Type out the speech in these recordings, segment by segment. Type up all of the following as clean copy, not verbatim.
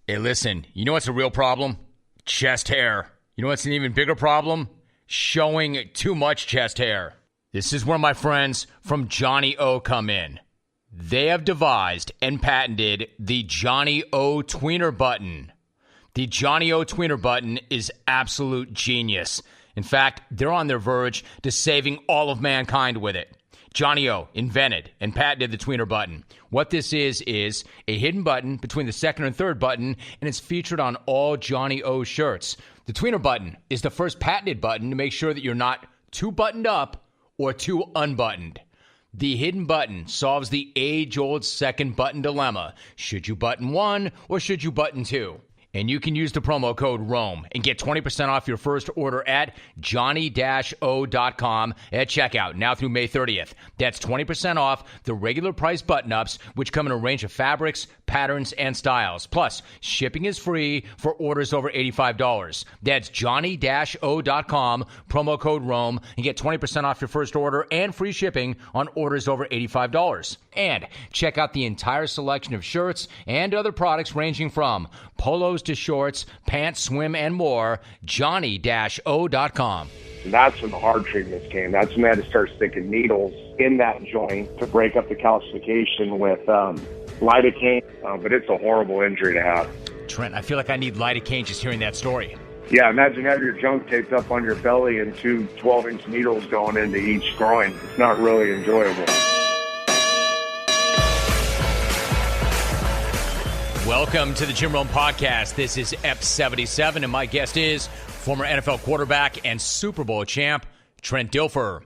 Hey, listen, you know what's a real problem? Chest hair. You know what's an even bigger problem? Showing too much chest hair. This is where my friends from Johnny O come in. They have devised and patented the Johnny O tweener button. The Johnny O tweener button is absolute genius. In fact, they're on their verge to saving all of mankind with it. Johnny O invented and patented the tweener button. What this is a hidden button between the second and third button, and it's featured on all Johnny O shirts. The tweener button is the first patented button to make sure that you're not too buttoned up or too unbuttoned. The hidden button solves the age-old second button dilemma. Should you button one or should you button two? And you can use the promo code ROAM and get 20% off your first order at johnny-o.com at checkout, now through May 30th. That's 20% off the regular price button-ups, which come in a range of fabrics, patterns, and styles. Plus, shipping is free for orders over $85. That's johnny-o.com, promo code ROAM, and get 20% off your first order and free shipping on orders over $85. And check out the entire selection of shirts and other products ranging from polos to shorts, pants, swim, and more. Johnny-o.com. That's when the hard treatments came. That's when they had to start sticking needles in that joint to break up the calcification with lidocaine. But it's a horrible injury to have. Trent, I feel like I need lidocaine just hearing that story. Yeah, imagine having your junk taped up on your belly and two 12-inch needles going into each groin. It's not really enjoyable. Welcome to the Jim Rome Podcast. This is EP 77, and my guest is former NFL quarterback and Super Bowl champ, Trent Dilfer.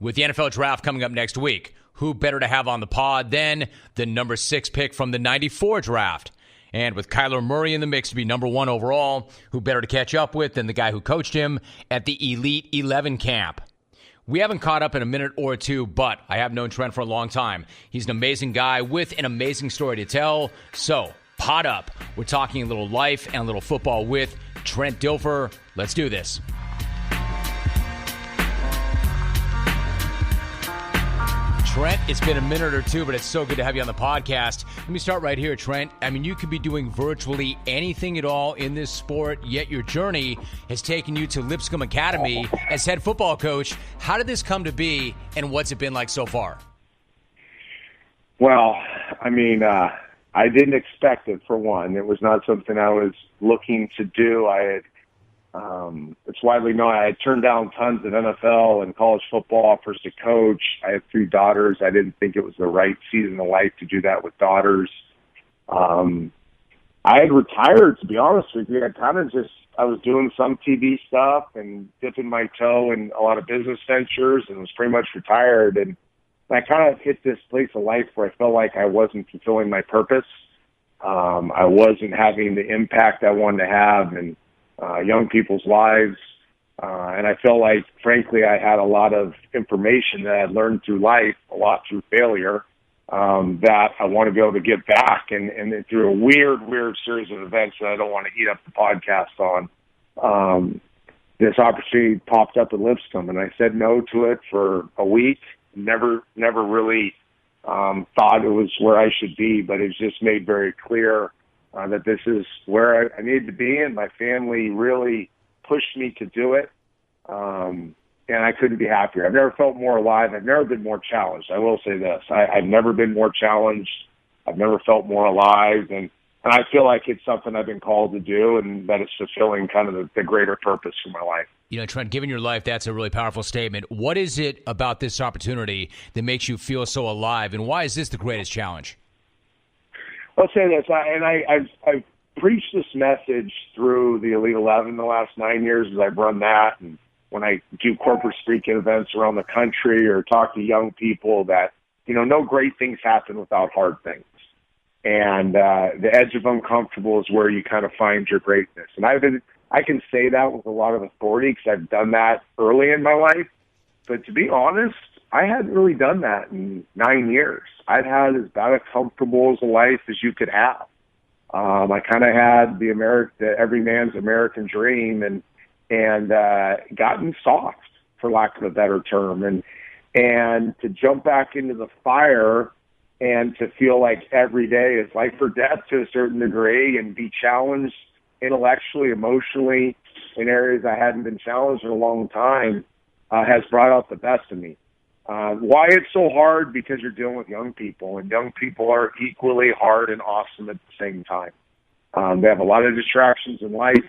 With the NFL draft coming up next week, who better to have on the pod than the number 6 pick from the 94 draft? And with Kyler Murray in the mix to be number 1 overall, who better to catch up with than the guy who coached him at the Elite 11 camp? We haven't caught up in a minute or two, but I have known Trent for a long time. He's an amazing guy with an amazing story to tell. So, pod up. We're talking a little life and a little football with Trent Dilfer. Let's do this. Trent, it's been a minute or two, but it's so good to have you on the podcast. Let me start right here, Trent. I mean, you could be doing virtually anything at all in this sport, yet your journey has taken you to Lipscomb Academy as head football coach. How did this come to be, and what's it been like so far? Well, I mean, I didn't expect it, for one. It was not something I was looking to do. It's widely known I had turned down tons of NFL and college football offers to coach. I have 3 daughters. I didn't think it was the right season of life to do that with daughters. I had retired, to be honest with you. I was doing some TV stuff and dipping my toe in a lot of business ventures and was pretty much retired. And I kind of hit this place of life where I felt like I wasn't fulfilling my purpose. I wasn't having the impact I wanted to have in young people's lives. And I felt like, frankly, I had a lot of information that I had learned through life, a lot through failure, that I want to be able to give back. And through a weird series of events that I don't want to eat up the podcast on, this opportunity popped up at Lipscomb, and I said no to it for a week. Never really thought it was where I should be, but it's just made very clear that this is where I needed to be, and my family really pushed me to do it, and I couldn't be happier. I've never felt more alive. I've never been more challenged. I will say this. I've never been more challenged. I've never felt more alive, and I feel like it's something I've been called to do, and that it's fulfilling kind of the greater purpose for my life. You know, Trent, given your life, that's a really powerful statement. What is it about this opportunity that makes you feel so alive, and why is this the greatest challenge? I'll say this, I've preached this message through the Elite 11 the last 9 years as I've run that, and when I do corporate speaking events around the country or talk to young people that, no great things happen without hard things. And the edge of uncomfortable is where you kind of find your greatness. And I can say that with a lot of authority because I've done that early in my life. But to be honest, I hadn't really done that in 9 years. I'd had as about as comfortable as a life as you could have. I kind of had the every man's American dream and gotten soft, for lack of a better term. And to jump back into the fire and to feel like every day is life or death to a certain degree and be challenged intellectually, emotionally in areas I hadn't been challenged in a long time has brought out the best in me. Why it's so hard? Because you're dealing with young people, and young people are equally hard and awesome at the same time. They have a lot of distractions in life.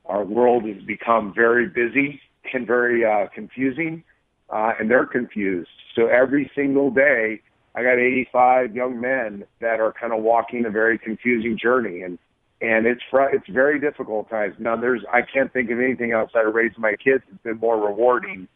Our world has become very busy and very confusing, and they're confused. So every single day, I got 85 young men that are kind of walking a very confusing journey, and it's very difficult times. Now, I can't think of anything outside of raising my kids that's been more rewarding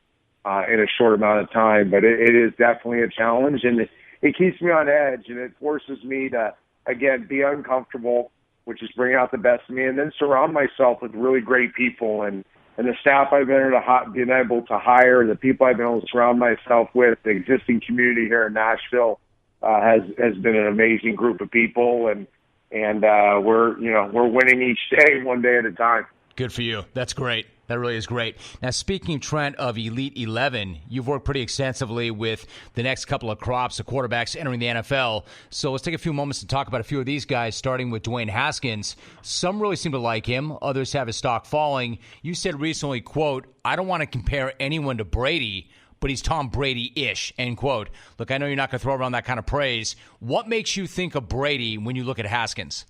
in a short amount of time, but it is definitely a challenge, and it keeps me on edge, and it forces me to, again, be uncomfortable, which is bringing out the best in me, and then surround myself with really great people, and the staff I've been able to hire, the people I've been able to surround myself with, the existing community here in Nashville has been an amazing group of people, and we're winning each day, one day at a time. Good for you. That's great. That really is great. Now, speaking, Trent, of Elite 11, you've worked pretty extensively with the next couple of crops of quarterbacks entering the NFL. So let's take a few moments to talk about a few of these guys, starting with Dwayne Haskins. Some really seem to like him. Others have his stock falling. You said recently, quote, "I don't want to compare anyone to Brady, but he's Tom Brady-ish," end quote. Look, I know you're not going to throw around that kind of praise. What makes you think of Brady when you look at Haskins?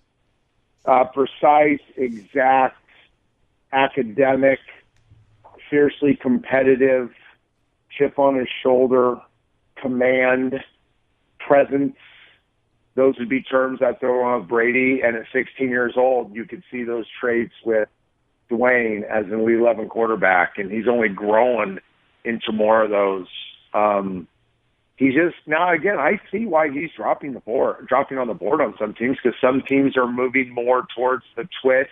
Precise, exact, academic, fiercely competitive, chip on his shoulder, command, presence. Those would be terms I throw around Brady. And at 16 years old, you could see those traits with Dwayne as an Elite 11 quarterback, and he's only growing into more of those. Now again, I see why he's dropping on the board on some teams, because some teams are moving more towards the twitch,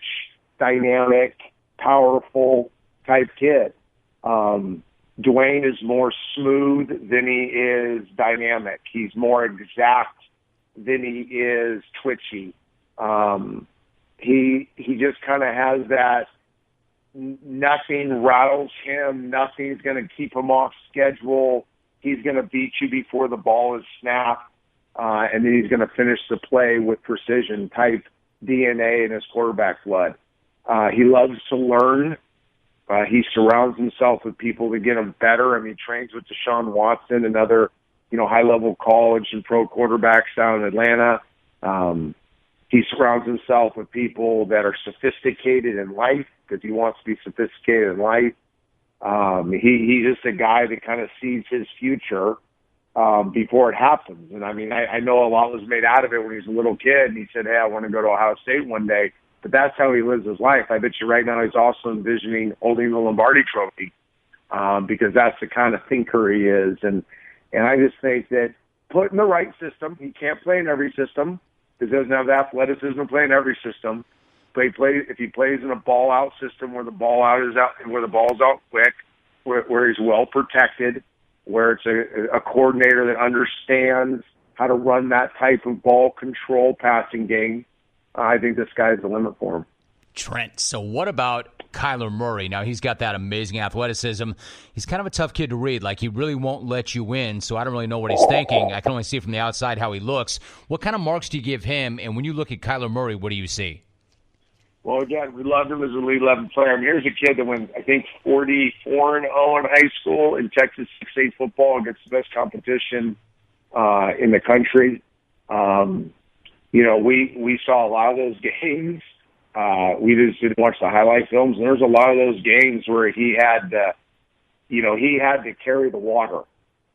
dynamic, powerful type kid. Dwayne is more smooth than he is dynamic. He's more exact than he is twitchy. He just kind of has that. Nothing rattles him. Nothing's going to keep him off schedule. He's going to beat you before the ball is snapped, and then he's going to finish the play with precision type DNA in his quarterback blood. He loves to learn. He surrounds himself with people to get him better. I mean, he trains with Deshaun Watson and other, high-level college and pro quarterbacks down in Atlanta. He surrounds himself with people that are sophisticated in life because he wants to be sophisticated in life. He's just a guy that kind of sees his future before it happens. And, I mean, I know a lot was made out of it when he was a little kid, and he said, "Hey, I want to go to Ohio State one day." But that's how he lives his life. I bet you right now he's also envisioning holding the Lombardi Trophy because that's the kind of thinker he is. And I just think that put in the right system, he can't play in every system because he doesn't have the athleticism to play in every system. But if he plays in a ball-out system where the ball's out quick, where he's well protected, where it's a coordinator that understands how to run that type of ball control passing game, I think the sky's the limit for him. Trent, so what about Kyler Murray? Now, he's got that amazing athleticism. He's kind of a tough kid to read. Like, he really won't let you in, so I don't really know what he's thinking. I can only see from the outside how he looks. What kind of marks do you give him? And when you look at Kyler Murray, what do you see? Well, again, we loved him as a Elite 11 player. I mean, here's a kid that went, I think, 44-0 in high school in Texas 6A football against the best competition in the country. We saw a lot of those games. We just didn't watch the highlight films. And there's a lot of those games where he had to carry the water,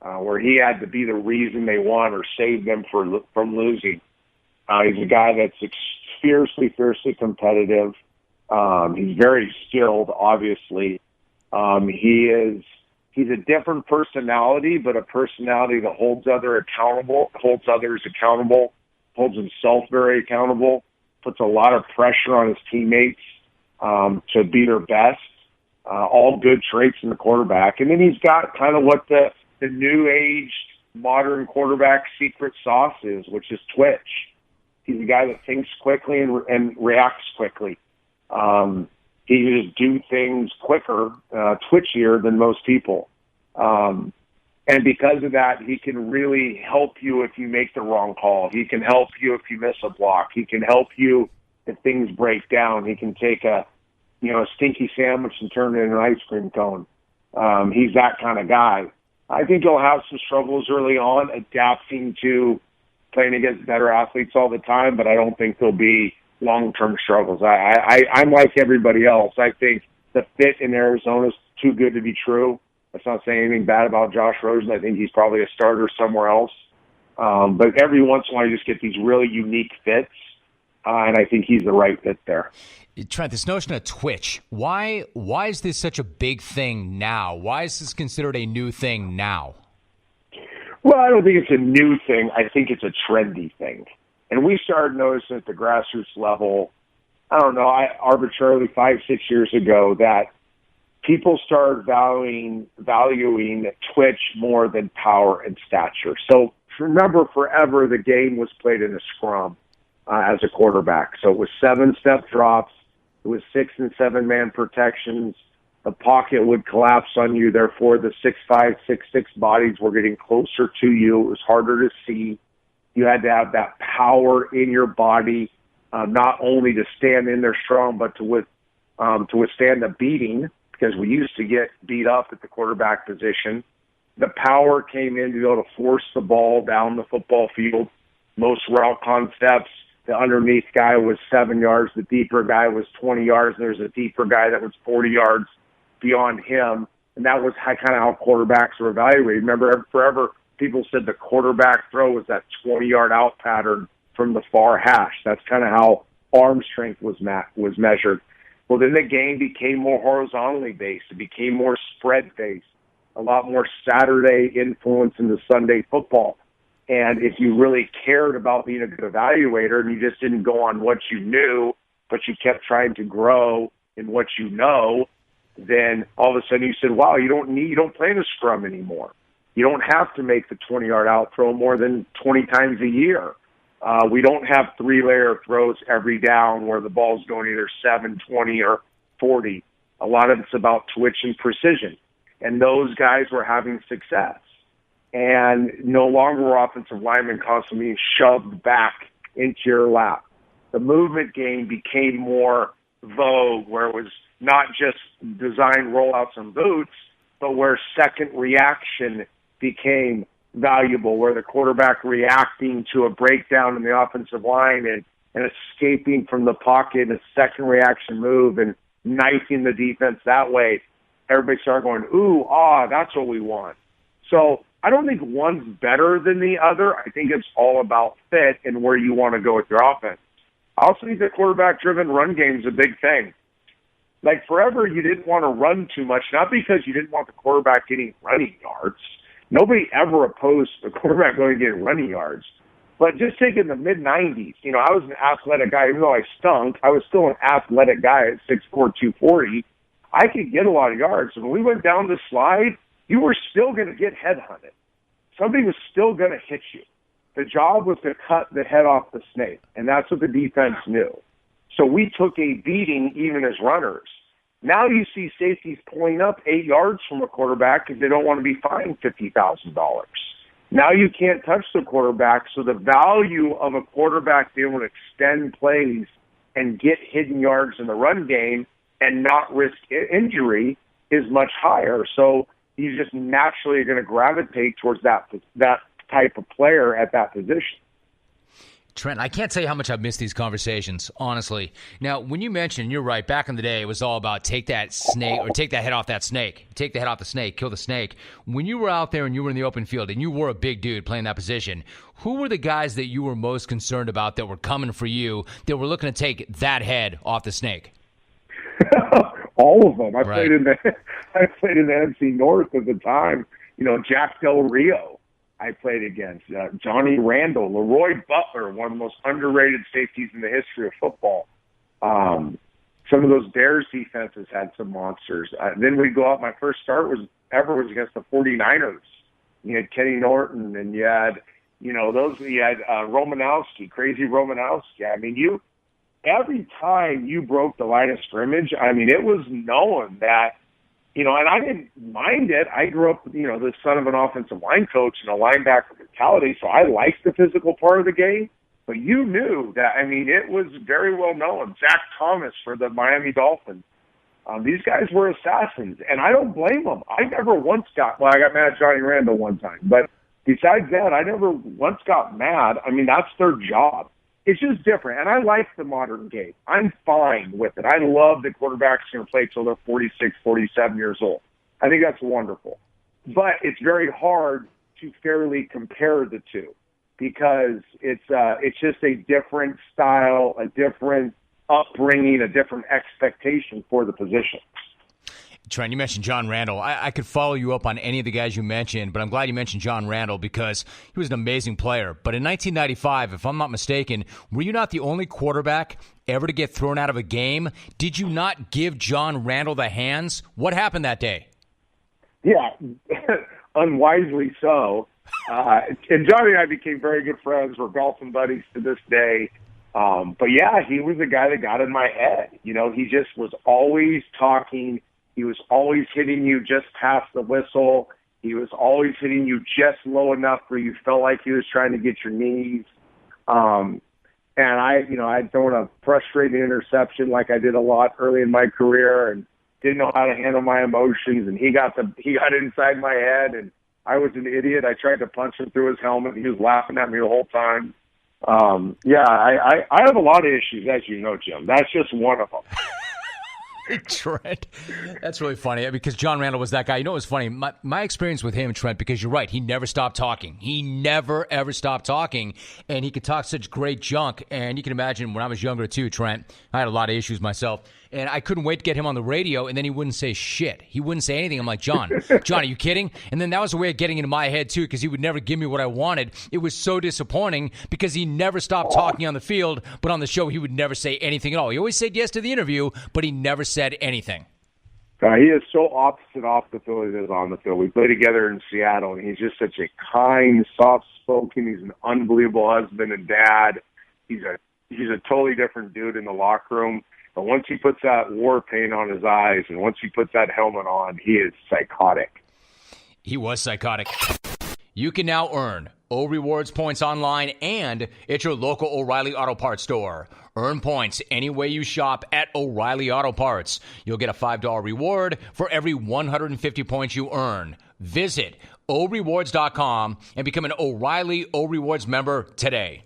where he had to be the reason they won or save them from losing. He's a guy that's fiercely competitive. He's very skilled, obviously. He's a different personality, but a personality that holds others accountable, holds himself very accountable, puts a lot of pressure on his teammates to be their best. All good traits in the quarterback. And then he's got kind of what the new age modern quarterback secret sauce is, which is twitch. He's a guy that thinks quickly and reacts quickly. He can just do things quicker, twitchier than most people. And And because of that, he can really help you if you make the wrong call. He can help you if you miss a block. He can help you if things break down. He can take a stinky sandwich and turn it into an ice cream cone. He's that kind of guy. I think he'll have some struggles early on adapting to playing against better athletes all the time, but I don't think there'll be long-term struggles. I'm like everybody else. I think the fit in Arizona is too good to be true. That's not saying anything bad about Josh Rosen. I think he's probably a starter somewhere else. But every once in a while, you just get these really unique fits, and I think he's the right fit there. Trent, this notion of Twitch, why is this such a big thing now? Why is this considered a new thing now? Well, I don't think it's a new thing. I think it's a trendy thing. And we started noticing at the grassroots level, I don't know, arbitrarily 5-6 years ago, that people started valuing Twitch more than power and stature. So remember, forever the game was played in a scrum as a quarterback. So it was 7-step drops. It was 6- and 7-man protections. The pocket would collapse on you. Therefore, the 6'5", 6'6" bodies were getting closer to you. It was harder to see. You had to have that power in your body, not only to stand in there strong, but to withstand the beating, because we used to get beat up at the quarterback position. The power came in to be able to force the ball down the football field. Most route concepts, the underneath guy was 7 yards, the deeper guy was 20 yards, and there's a deeper guy that was 40 yards beyond him. And that was kind of how quarterbacks were evaluated. Remember, forever, people said the quarterback throw was that 20-yard out pattern from the far hash. That's kind of how arm strength was measured. Well, then the game became more horizontally based. It became more spread-based, a lot more Saturday influence into Sunday football. And if you really cared about being a good evaluator and you just didn't go on what you knew, but you kept trying to grow in what you know, then all of a sudden you said, wow, you don't play in a scrum anymore. You don't have to make the 20-yard out throw more than 20 times a year. We don't have 3-layer throws every down where the ball's going either 7, 20, or 40. A lot of it's about twitch and precision. And those guys were having success. And no longer were offensive linemen constantly being shoved back into your lap. The movement game became more vogue, where it was not just design rollouts and boots, but where second reaction became valuable, where the quarterback reacting to a breakdown in the offensive line and escaping from the pocket, a second reaction move, and knifing the defense that way. Everybody started going, ooh, that's what we want. So I don't think one's better than the other. I think it's all about fit and where you want to go with your offense. I also think the quarterback-driven run game is a big thing. Like forever, you didn't want to run too much, not because you didn't want the quarterback getting running yards. Nobody ever opposed the quarterback going to get running yards. But just take in the mid-'90s, I was an athletic guy. Even though I stunk, I was still an athletic guy at 6'4", 240. I could get a lot of yards. And when we went down the slide, you were still going to get headhunted. Somebody was still going to hit you. The job was to cut the head off the snake, and that's what the defense knew. So we took a beating even as runners. Now you see safeties pulling up 8 yards from a quarterback because they don't want to be fined $50,000. Now you can't touch the quarterback, so the value of a quarterback being able to extend plays and get hidden yards in the run game and not risk injury is much higher. So you just naturally are going to gravitate towards that type of player at that position. Trent, I can't tell you how much I've missed these conversations, honestly. Now, when you mentioned, you're right, back in the day, it was all about take that snake or take that head off that snake. Take the head off the snake, kill the snake. When you were out there and you were in the open field and you were a big dude playing that position, who were the guys that you were most concerned about that were coming for you, that were looking to take that head off the snake? All of them. I played in the NFC North at the time. Jack Del Rio I played against, John Randle, Leroy Butler, one of the most underrated safeties in the history of football. Some of those Bears defenses had some monsters. Then we go out. My first start was against the 49ers. You had Kenny Norton, and you had Romanowski, crazy Romanowski. I mean, every time you broke the line of scrimmage, it was known that and I didn't mind it. I grew up, the son of an offensive line coach and a linebacker mentality, so I liked the physical part of the game. But you knew that, it was very well known. Zach Thomas for the Miami Dolphins. These guys were assassins, and I don't blame them. I never once I got mad at Johnny Randle one time, but besides that, I never once got mad. That's their job. It's just different, and I like the modern game. I'm fine with it. I love that quarterbacks can play till they're 46, 47 years old. I think that's wonderful. But it's very hard to fairly compare the two because it's just a different style, a different upbringing, a different expectation for the position. Trent, you mentioned John Randle. I could follow you up on any of the guys you mentioned, but I'm glad you mentioned John Randle because he was an amazing player. But in 1995, if I'm not mistaken, were you not the only quarterback ever to get thrown out of a game? Did you not give John Randle the hands? What happened that day? Yeah, unwisely so. And Johnny and I became very good friends. We're golfing buddies to this day. But yeah, he was the guy that got in my head. He just was always talking. He was always hitting you just past the whistle. He was always hitting you just low enough where you felt like he was trying to get your knees. And I'd thrown a frustrating interception like I did a lot early in my career and didn't know how to handle my emotions. And he got inside my head and I was an idiot. I tried to punch him through his helmet. He was laughing at me the whole time. I have a lot of issues, as you know, Jim. That's just one of them. Trent, that's really funny because John Randle was that guy. It was funny. My experience with him, Trent, because you're right. He never stopped talking. He never, ever stopped talking, and he could talk such great junk. And you can imagine when I was younger, too, Trent, I had a lot of issues myself. And I couldn't wait to get him on the radio, and then he wouldn't say shit. He wouldn't say anything. I'm like, John, are you kidding? And then that was a way of getting into my head, too, because he would never give me what I wanted. It was so disappointing because he never stopped talking on the field, but on the show he would never say anything at all. He always said yes to the interview, but he never said anything. He is so opposite off the field as he is on the field. We played together in Seattle, and he's just such a kind, soft-spoken. He's an unbelievable husband and dad. He's a totally different dude in the locker room. But once he puts that war paint on his eyes and once he puts that helmet on, he is psychotic. He was psychotic. You can now earn O Rewards points online and at your local O'Reilly Auto Parts store. Earn points any way you shop at O'Reilly Auto Parts. You'll get a $5 reward for every 150 points you earn. Visit orewards.com and become an O'Reilly O Rewards member today.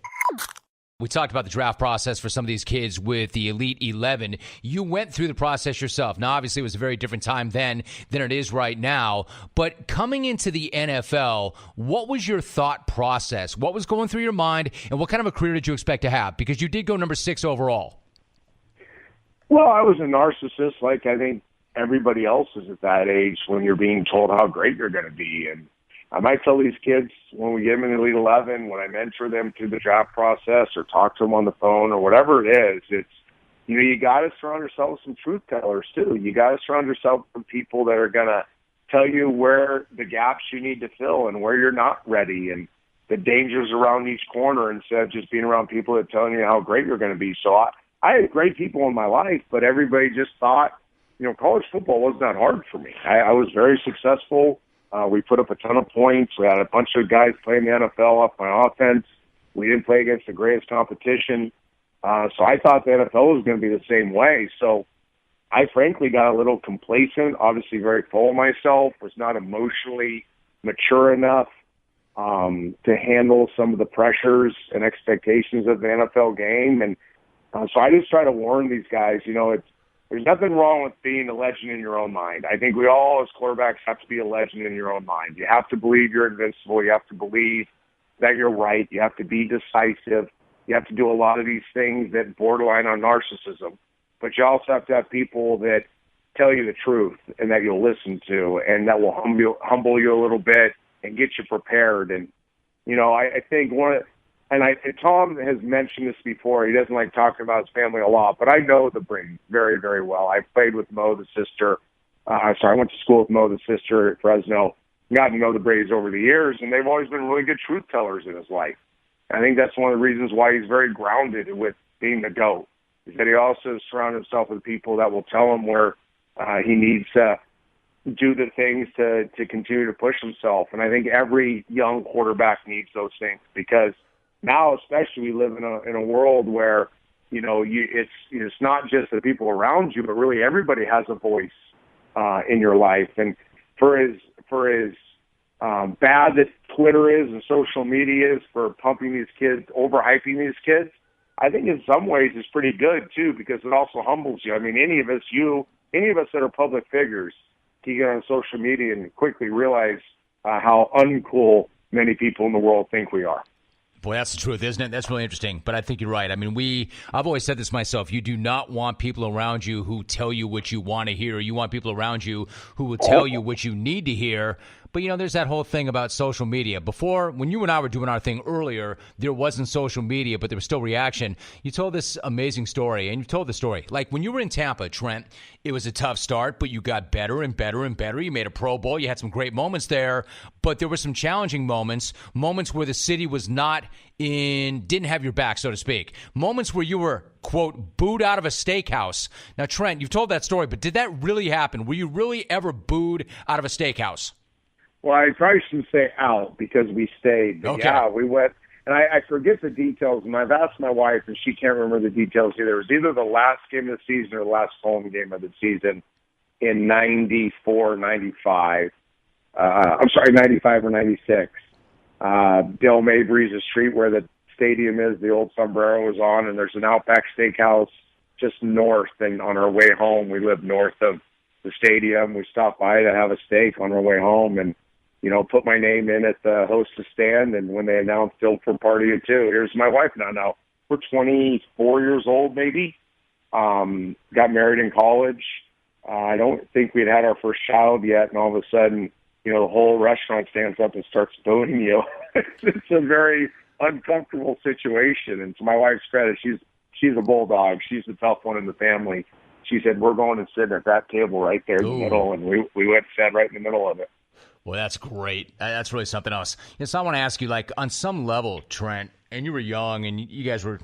We talked about the draft process for some of these kids with the Elite 11. You went through the process yourself. Now, obviously, it was a very different time then than it is right now. But coming into the NFL, what was your thought process? What was going through your mind, and what kind of a career did you expect to have? Because you did go number 6 overall. Well, I was a narcissist like I think everybody else is at that age when you're being told how great you're going to be. And I might tell these kids when we get them in the Elite 11, when I mentor them through the draft process or talk to them on the phone or whatever it is, it's, you got to surround yourself with some truth tellers too. You got to surround yourself with people that are going to tell you where the gaps you need to fill and where you're not ready and the dangers around each corner instead of just being around people that telling you how great you're going to be. So I had great people in my life, but everybody just thought, college football wasn't that hard for me. I was very successful. We put up a ton of points. We had a bunch of guys playing the NFL off my offense. We didn't play against the greatest competition. So I thought the NFL was going to be the same way. So I frankly got a little complacent, obviously very full of myself, was not emotionally mature enough to handle some of the pressures and expectations of the NFL game. And so I just try to warn these guys, there's nothing wrong with being a legend in your own mind. I think we all, as quarterbacks, have to be a legend in your own mind. You have to believe you're invincible. You have to believe that you're right. You have to be decisive. You have to do a lot of these things that borderline on narcissism. But you also have to have people that tell you the truth and that you'll listen to and that will humble you a little bit and get you prepared. And, I think Tom has mentioned this before. He doesn't like talking about his family a lot, but I know the Brady's very, very well. I played with Mo, the sister. I went to school with Mo, the sister at Fresno. Got to know the Brady's over the years, and they've always been really good truth tellers in his life. I think that's one of the reasons why he's very grounded with being the GOAT, is that he also surrounds himself with people that will tell him where he needs to do the things to continue to push himself. And I think every young quarterback needs those things, because now especially we live in a world where, it's not just the people around you, but really everybody has a voice in your life. And for as bad that Twitter is and social media is for pumping these kids, overhyping these kids, I think in some ways it's pretty good too, because it also humbles you. I mean, any of us that are public figures, you get on social media and quickly realize how uncool many people in the world think we are. Boy, that's the truth, isn't it? That's really interesting. But I think you're right. I mean, I've always said this myself. You do not want people around you who tell you what you want to hear. You want people around you who will tell you what you need to hear. But, there's that whole thing about social media. Before, when you and I were doing our thing earlier, there wasn't social media, but there was still reaction. You told this amazing story, and you told the story. Like, when you were in Tampa, Trent, it was a tough start, but you got better and better and better. You made a Pro Bowl. You had some great moments there, but there were some challenging moments where the city was didn't have your back, so to speak. Moments where you were, quote, booed out of a steakhouse. Now, Trent, you've told that story, but did that really happen? Were you really ever booed out of a steakhouse? Well, I probably shouldn't say out, because we stayed. But okay. Yeah, we went, and I forget the details, and I've asked my wife, and she can't remember the details either. It was either the last game of the season or the last home game of the season in 94, 95. 95 or 96. Dale Mabry's a street where the stadium is, the old sombrero is on, and there's an Outback Steakhouse just north. And on our way home, we lived north of the stadium. We stopped by to have a steak on our way home, and put my name in at the hostess stand. And when they announced Dilfer Party at 2, here's my wife now. We're 24 years old, maybe. Got married in college. I don't think we'd had our first child yet, and all of a sudden, the whole restaurant stands up and starts booing you. It's a very uncomfortable situation. And to my wife's credit, she's a bulldog. She's the tough one in the family. She said, we're going to sit at that table right there in the middle, and we went and sat right in the middle of it. Well, that's great. That's really something else. So I want to ask you, like, on some level, Trent, and you were young, and you guys were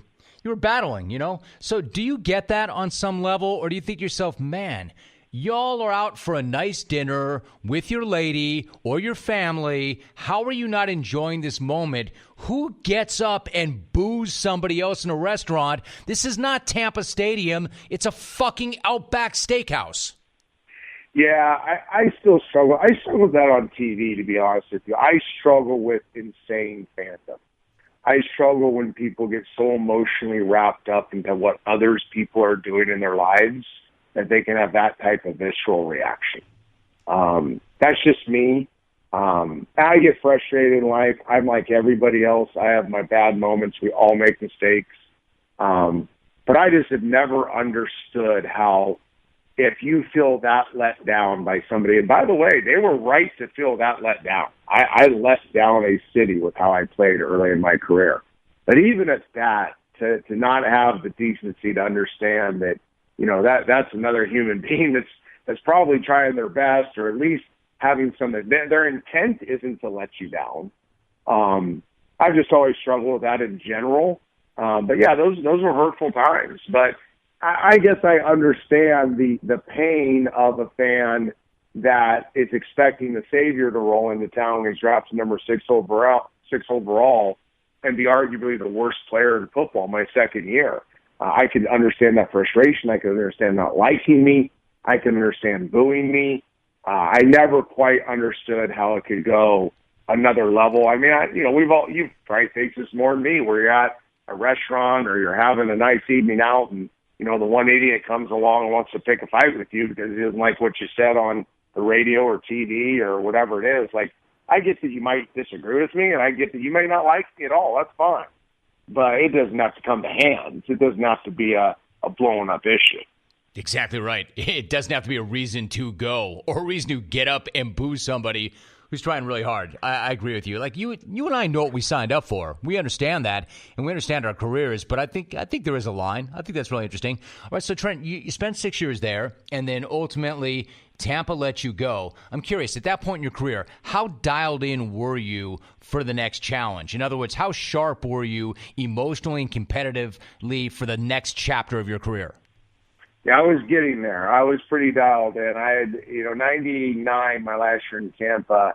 battling, So do you get that on some level, or do you think to yourself, man, y'all are out for a nice dinner with your lady or your family. How are you not enjoying this moment? Who gets up and boos somebody else in a restaurant? This is not Tampa Stadium. It's a fucking Outback Steakhouse. Yeah, I still struggle. I struggle with that on TV, to be honest with you. I struggle with insane fandom. I struggle when people get so emotionally wrapped up into what others people are doing in their lives that they can have that type of visceral reaction. That's just me. I get frustrated in life. I'm like everybody else. I have my bad moments. We all make mistakes. But I just have never understood how, if you feel that let down by somebody, and by the way, they were right to feel that let down. I let down a city with how I played early in my career. But even at that, to not have the decency to understand that, that's another human being that's probably trying their best, or at least having their intent isn't to let you down. I've just always struggled with that in general. But yeah, those were hurtful times. But I guess I understand the pain of a fan that is expecting the savior to roll into town when he's drafted number 6 overall, and be arguably the worst player in football my second year. I could understand that frustration. I could understand not liking me. I can understand booing me. I never quite understood how it could go another level. I mean, you've probably faced this more than me, where you're at a restaurant or you're having a nice evening out, and the one idiot comes along and wants to pick a fight with you because he doesn't like what you said on the radio or TV or whatever it is. Like, I get that you might disagree with me, and I get that you may not like me at all. That's fine. But it doesn't have to come to hands. It doesn't have to be a blown up issue. Exactly right. It doesn't have to be a reason to go or a reason to get up and boo somebody who's trying really hard. I agree with you. Like, you and I know what we signed up for. We understand that, and we understand our careers, but I think there is a line. I think that's really interesting. All right, so Trent, you spent 6 years there, and then ultimately Tampa let you go. I'm curious, at that point in your career, how dialed in were you for the next challenge? In other words, how sharp were you emotionally and competitively for the next chapter of your career? Yeah, I was getting there. I was pretty dialed in. I had, 99, my last year in Tampa,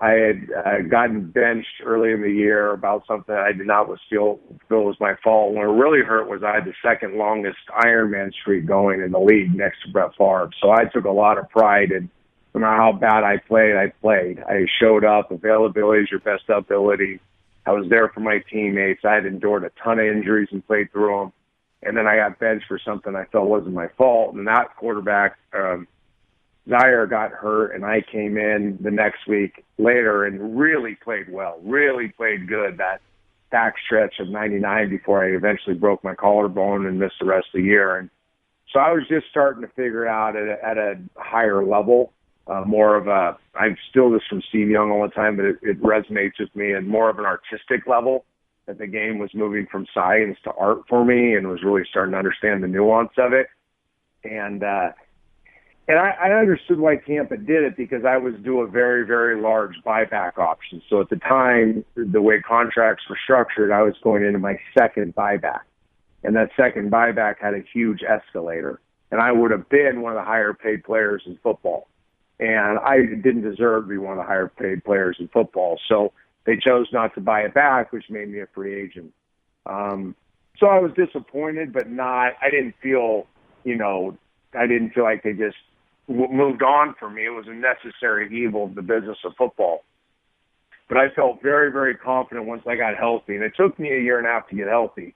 I had gotten benched early in the year about something I did not feel was my fault. When it really hurt was I had the second longest Ironman streak going in the league next to Brett Favre. So I took a lot of pride in no matter how bad I played, I played. I showed up. Availability is your best ability. I was there for my teammates. I had endured a ton of injuries and played through them. And then I got benched for something I felt wasn't my fault. And that quarterback, Zaire, got hurt, and I came in the next week later and really played well, really played good that back stretch of 99 before I eventually broke my collarbone and missed the rest of the year. And so I was just starting to figure out at a higher level, more of a, I'm still this from Steve Young all the time, but it resonates with me, and more of an artistic level, that the game was moving from science to art for me and was really starting to understand the nuance of it. And I understood why Tampa did it, because I was due a very, very large buyback option. So at the time, the way contracts were structured, I was going into my second buyback. And that second buyback had a huge escalator. And I would have been one of the higher paid players in football. And I didn't deserve to be one of the higher paid players in football. So they chose not to buy it back, which made me a free agent. So I was disappointed, but I didn't feel like they just moved on from me. It was a necessary evil of the business of football. But I felt very, very confident once I got healthy. And it took me a year and a half to get healthy.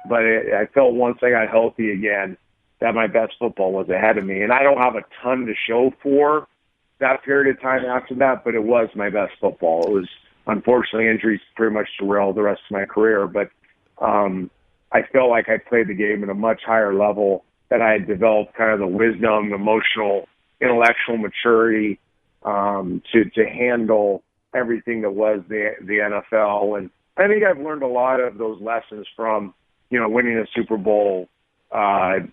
But I felt once I got healthy again that my best football was ahead of me. And I don't have a ton to show for that period of time after that, but it was my best football. It was, unfortunately, injuries pretty much derailed the rest of my career. But I felt like I played the game at a much higher level, that I had developed kind of the wisdom, emotional, intellectual maturity to handle everything that was the NFL. And I think I've learned a lot of those lessons from, winning a Super Bowl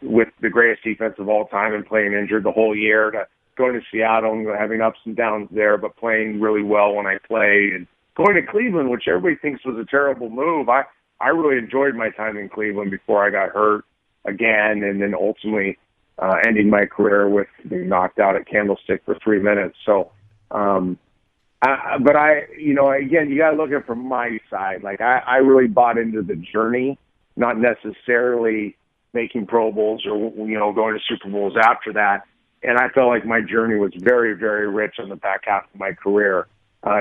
with the greatest defense of all time and playing injured the whole year, to going to Seattle and having ups and downs there, but playing really well when I played, and going to Cleveland, which everybody thinks was a terrible move. I really enjoyed my time in Cleveland before I got hurt again, and then ultimately ending my career with being knocked out at Candlestick for 3 minutes. So, again, you got to look at it from my side. Like, I really bought into the journey, not necessarily making Pro Bowls or, going to Super Bowls after that. And I felt like my journey was very, very rich on the back half of my career,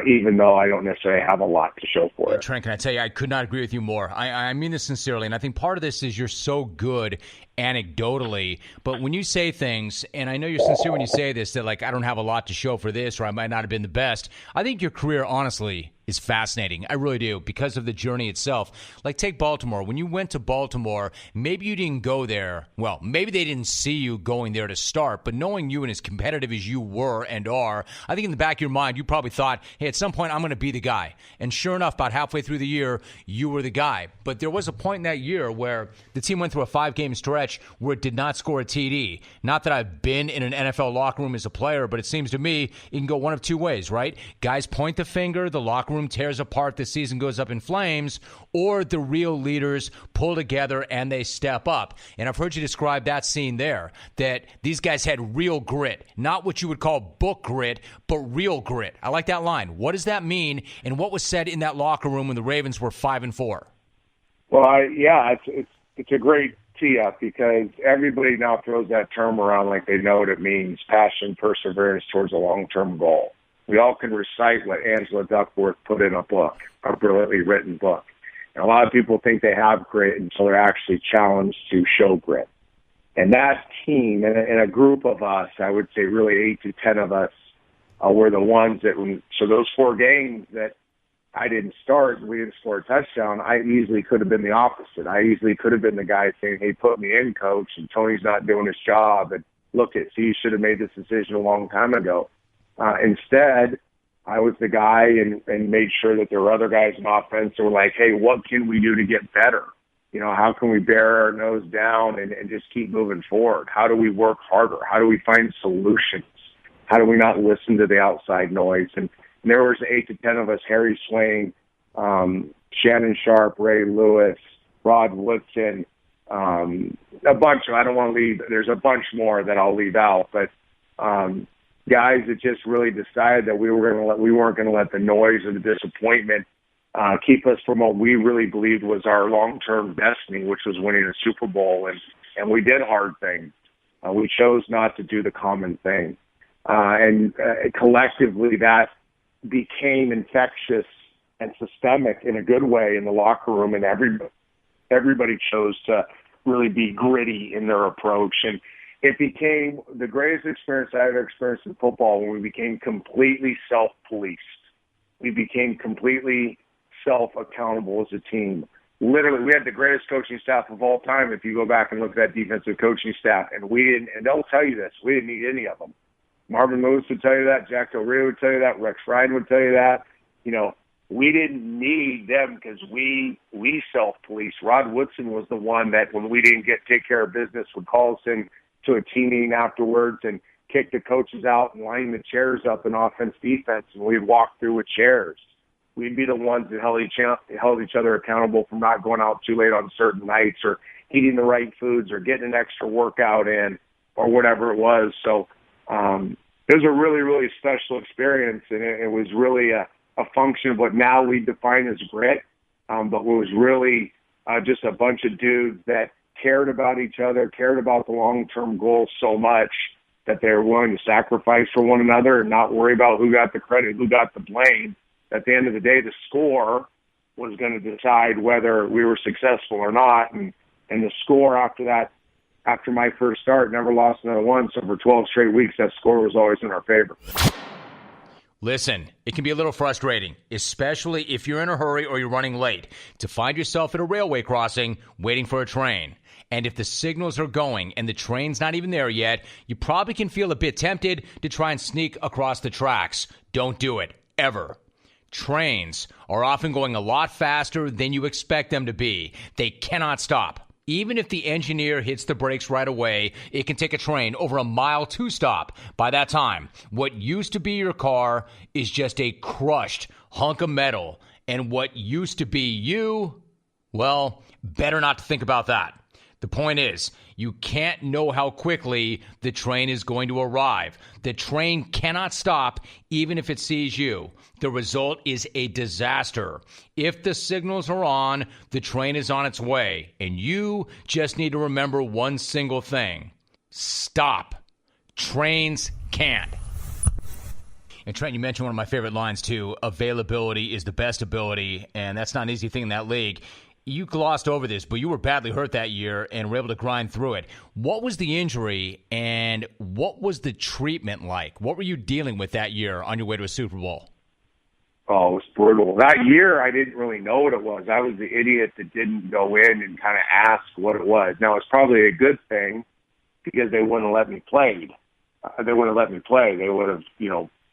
even though I don't necessarily have a lot to show for it. Trent, can I tell you, I could not agree with you more. I mean this sincerely, and I think part of this is you're so good anecdotally, but when you say things, and I know you're sincere when you say this, that like, I don't have a lot to show for this, or I might not have been the best. I think your career, honestly, is fascinating. I really do, because of the journey itself. Like, take Baltimore. When you went to Baltimore, maybe you didn't go there. Well, maybe they didn't see you going there to start, but knowing you and as competitive as you were and are, I think in the back of your mind, you probably thought, hey, at some point, I'm going to be the guy. And sure enough, about halfway through the year, you were the guy. But there was a point in that year where the team went through a 5-game stretch where it did not score a TD. Not that I've been in an NFL locker room as a player, but it seems to me it can go one of two ways, right? Guys point the finger, the locker room tears apart, the season goes up in flames, or the real leaders pull together and they step up. And I've heard you describe that scene there, that these guys had real grit, not what you would call book grit, but real grit. I like that line. What does that mean, and what was said in that locker room when the Ravens were 5-4? Well, it's a great tee-up, because everybody now throws that term around like they know what it means: passion, perseverance towards a long-term goal. We all can recite what Angela Duckworth put in a book, a brilliantly written book. And a lot of people think they have grit until they're actually challenged to show grit. And that team, and a group of us, I would say really 8 to 10 of us, were the ones that, so those 4 games that I didn't start and we didn't score a touchdown, I easily could have been the opposite. I easily could have been the guy saying, hey, put me in, coach, and Tony's not doing his job, and look at, see, you should have made this decision a long time ago. Instead, I was the guy and made sure that there were other guys in offense that were like, hey, what can we do to get better? How can we bear our nose down and just keep moving forward? How do we work harder? How do we find solutions? How do we not listen to the outside noise? And there was 8 to 10 of us: Harry Swain, Shannon Sharp, Ray Lewis, Rod Woodson, a bunch. I don't want to leave. There's a bunch more that I'll leave out, but guys that just really decided that we weren't going to let the noise or the disappointment keep us from what we really believed was our long-term destiny, which was winning a Super Bowl. And we did hard things. We chose not to do the common thing. And collectively that became infectious and systemic in a good way in the locker room, and everybody chose to really be gritty in their approach. And it became the greatest experience I ever experienced in football when we became completely self-policed. We became completely self-accountable as a team. Literally, we had the greatest coaching staff of all time if you go back and look at that defensive coaching staff, and they'll tell you this, we didn't need any of them. Marvin Lewis would tell you that, Jack Del Rio would tell you that, Rex Ryan would tell you that. We didn't need them because we self-policed. Rod Woodson was the one that when we didn't take care of business would call us in to a team meeting afterwards and kick the coaches out and line the chairs up in offense, defense, and we'd walk through with chairs. We'd be the ones that held each other accountable for not going out too late on certain nights or eating the right foods or getting an extra workout in or whatever it was. So it was a really, really special experience, and it was really a function of what now we define as grit, but was really just a bunch of dudes that cared about each other, cared about the long-term goal so much that they were willing to sacrifice for one another and not worry about who got the credit, who got the blame. At the end of the day, the score was going to decide whether we were successful or not. And the score after that, after my first start, never lost another one. So for 12 straight weeks, that score was always in our favor. Listen, it can be a little frustrating, especially if you're in a hurry or you're running late, to find yourself at a railway crossing waiting for a train. And if the signals are going and the train's not even there yet, you probably can feel a bit tempted to try and sneak across the tracks. Don't do it, ever. Trains are often going a lot faster than you expect them to be. They cannot stop. Even if the engineer hits the brakes right away, it can take a train over a mile to stop. By that time, what used to be your car is just a crushed hunk of metal. And what used to be you, well, better not to think about that. The point is, you can't know how quickly the train is going to arrive. The train cannot stop even if it sees you. The result is a disaster. If the signals are on, the train is on its way. And you just need to remember one single thing. Stop. Trains can't. And Trent, you mentioned one of my favorite lines too. Availability is the best ability, and that's not an easy thing in that league. You glossed over this, but you were badly hurt that year and were able to grind through it. What was the injury and what was the treatment like? What were you dealing with that year on your way to a Super Bowl? Oh, it was brutal. That year, I didn't really know what it was. I was the idiot that didn't go in and kind of ask what it was. Now, it's probably a good thing because they wouldn't have let me play. They wouldn't have let me play. They would have,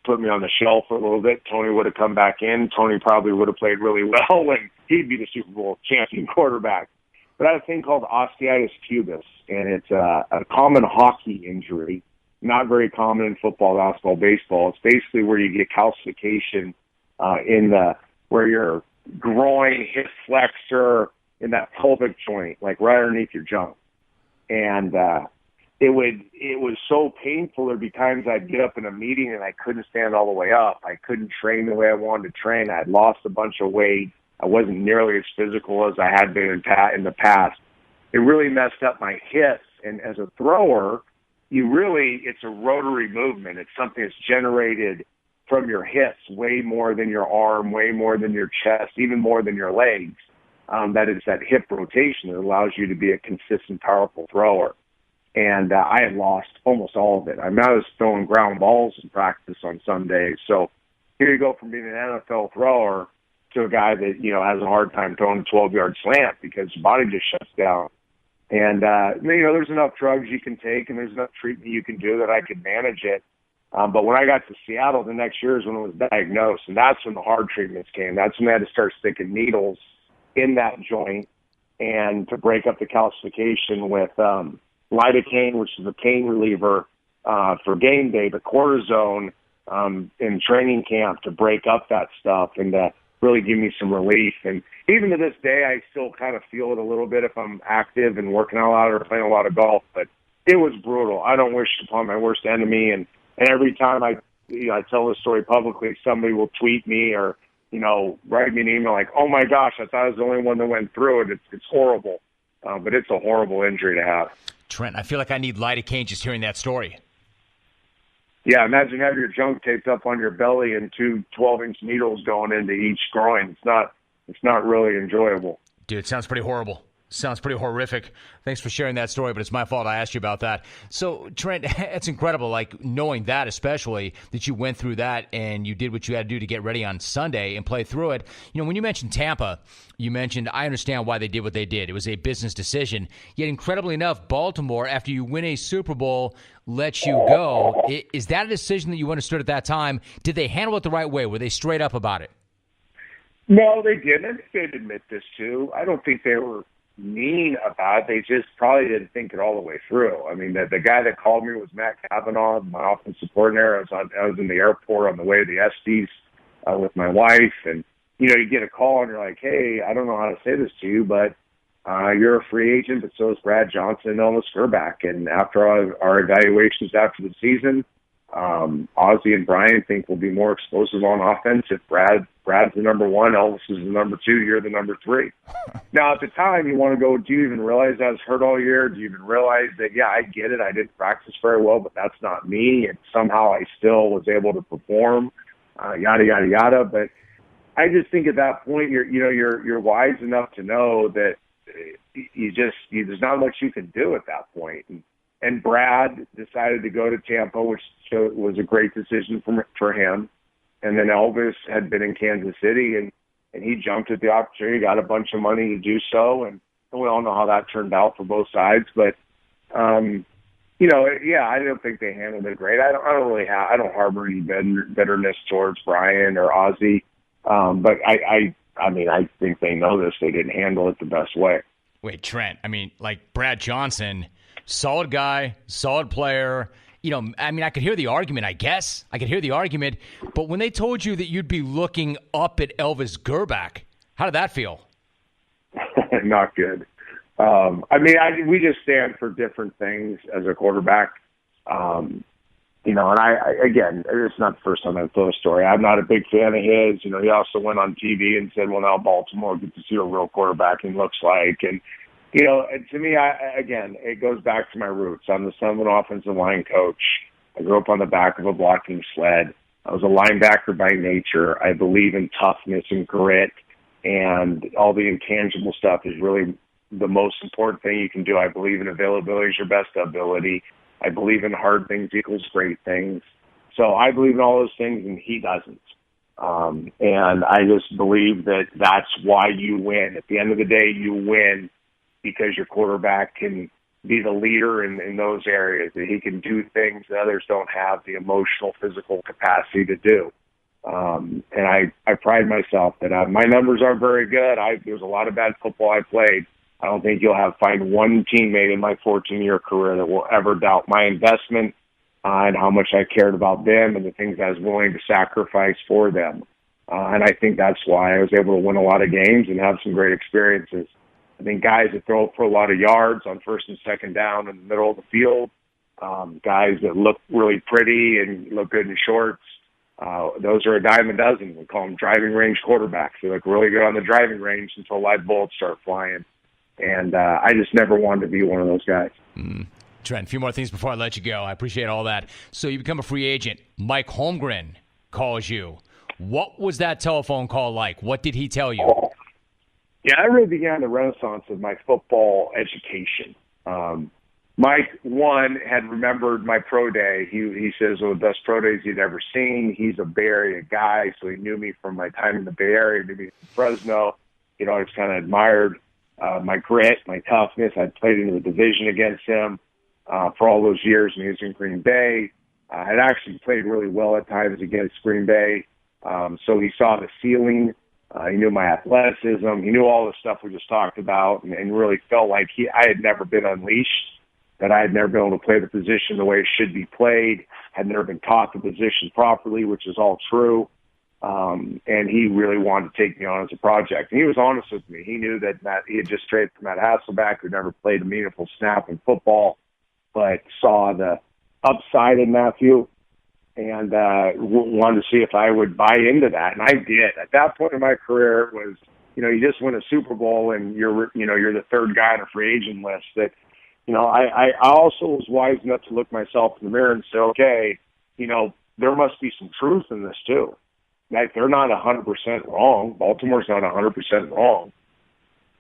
put me on the shelf for a little bit. Tony would have come back in. Tony probably would have played really well, and he'd be the Super Bowl champion quarterback. But I had a thing called osteitis pubis, and it's a common hockey injury, not very common in football, basketball, baseball. It's basically where you get calcification where your groin, hip flexor, in that pelvic joint, like right underneath your junk. And it was so painful. There'd be times I'd get up in a meeting and I couldn't stand all the way up. I couldn't train the way I wanted to train. I'd lost a bunch of weight. I wasn't nearly as physical as I had been in the past. It really messed up my hips. And as a thrower, it's a rotary movement. It's something that's generated from your hips way more than your arm, way more than your chest, even more than your legs. That is that hip rotation that allows you to be a consistent, powerful thrower. And I had lost almost all of it. I was throwing ground balls in practice on some days. So here you go from being an NFL thrower to a guy that, has a hard time throwing a 12-yard slant because his body just shuts down. And, there's enough drugs you can take and there's enough treatment you can do that I could manage it. But when I got to Seattle the next year is when it was diagnosed, and that's when the hard treatments came. That's when they had to start sticking needles in that joint and to break up the calcification with lidocaine, which is a pain reliever for game day, but cortisone in training camp to break up that stuff and to really give me some relief. And even to this day, I still kind of feel it a little bit if I'm active and working out a lot or playing a lot of golf. But it was brutal. I don't wish upon my worst enemy. And every time I tell this story publicly, somebody will tweet me or, write me an email like, oh my gosh, I thought I was the only one that went through it. It's horrible. But it's a horrible injury to have. Trent, I feel like I need lidocaine just hearing that story. Yeah, imagine having your junk taped up on your belly and two 12-inch needles going into each groin. It's not really enjoyable. Dude, it sounds pretty horrible. Sounds pretty horrific. Thanks for sharing that story, but it's my fault I asked you about that. So, Trent, it's incredible, like, knowing that especially, that you went through that and you did what you had to do to get ready on Sunday and play through it. When you mentioned Tampa, you mentioned, I understand why they did what they did. It was a business decision. Yet, incredibly enough, Baltimore, after you win a Super Bowl, lets you go. Is that a decision that you understood at that time? Did they handle it the right way? Were they straight up about it? No, they didn't. They'd admit this, too. I don't think they were mean about it. They just probably didn't think it all the way through. I mean, the guy that called me was Matt Cavanaugh, my offensive coordinator. I was in the airport on the way to the Estes with my wife, and you get a call and you're like, hey, I don't know how to say this to you, but you're a free agent, but so is Brad Johnson and Elvis Gerback. And after our evaluations after the season, Ozzie and Brian think we'll be more explosive on offense if Brad's the number one, Elvis is the number two, you're the number three. Now, at the time, you want to go, do you even realize I was hurt all year? Do you even realize that, yeah, I get it, I didn't practice very well, but that's not me, and somehow I still was able to perform, yada, yada, yada. But I just think at that point, you're wise enough to know that there's not much you can do at that point. And Brad decided to go to Tampa, which was a great decision for him. And then Elvis had been in Kansas City, and he jumped at the opportunity, got a bunch of money to do so. And we all know how that turned out for both sides. But, yeah, I don't think they handled it great. I don't harbor any bitterness towards Brian or Ozzie. But I think they know this. They didn't handle it the best way. Wait, Trent, Brad Johnson, solid guy, solid player. I could hear the argument, I guess. I could hear the argument. But when they told you that you'd be looking up at Elvis Gerback, how did that feel? Not good. We just stand for different things as a quarterback. And again, it's not the first time I've told a story. I'm not a big fan of his. He also went on TV and said, well, now Baltimore gets to see what a real quarterbacking looks like. And, to me, it goes back to my roots. I'm the son of an offensive line coach. I grew up on the back of a blocking sled. I was a linebacker by nature. I believe in toughness and grit, and all the intangible stuff is really the most important thing you can do. I believe in availability is your best ability. I believe in hard things equals great things. So I believe in all those things, and he doesn't. And I just believe that that's why you win. At the end of the day, you win because your quarterback can be the leader in those areas, that he can do things that others don't have the emotional, physical capacity to do. And I pride myself that my numbers aren't very good. There's a lot of bad football I played. I don't think you'll find one teammate in my 14-year career that will ever doubt my investment and how much I cared about them and the things I was willing to sacrifice for them. And I think that's why I was able to win a lot of games and have some great experiences. I think guys that throw for a lot of yards on first and second down in the middle of the field, guys that look really pretty and look good in shorts, those are a dime a dozen. We call them driving range quarterbacks. They look really good on the driving range until live bullets start flying. And I just never wanted to be one of those guys. Trent, a few more things before I let you go. I appreciate all that. So you become a free agent. Mike Holmgren calls you. What was that telephone call like? What did he tell you? Yeah, I really began the renaissance of my football education. Mike, one, had remembered my pro day. He says, well, the best pro days he'd ever seen. He's a Bay Area guy, so he knew me from my time in the Bay Area, knew me from Fresno. He'd always kind of admired my grit, my toughness. I'd played into the division against him for all those years when he was in Green Bay. I'd actually played really well at times against Green Bay. So he saw the ceiling. He knew my athleticism. He knew all the stuff we just talked about, and really felt like I had never been unleashed, that I had never been able to play the position the way it should be played, had never been taught the position properly, which is all true. And he really wanted to take me on as a project. And he was honest with me. He knew that he had just traded for Matt Hasselbeck, who never played a meaningful snap in football, but saw the upside in Matthew and wanted to see if I would buy into that. And I did. At that point in my career, it was, you just win a Super Bowl and you're the third guy on a free agent list. That, I also was wise enough to look myself in the mirror and say, okay, there must be some truth in this too. Like, they're not 100% wrong. Baltimore's not 100% wrong.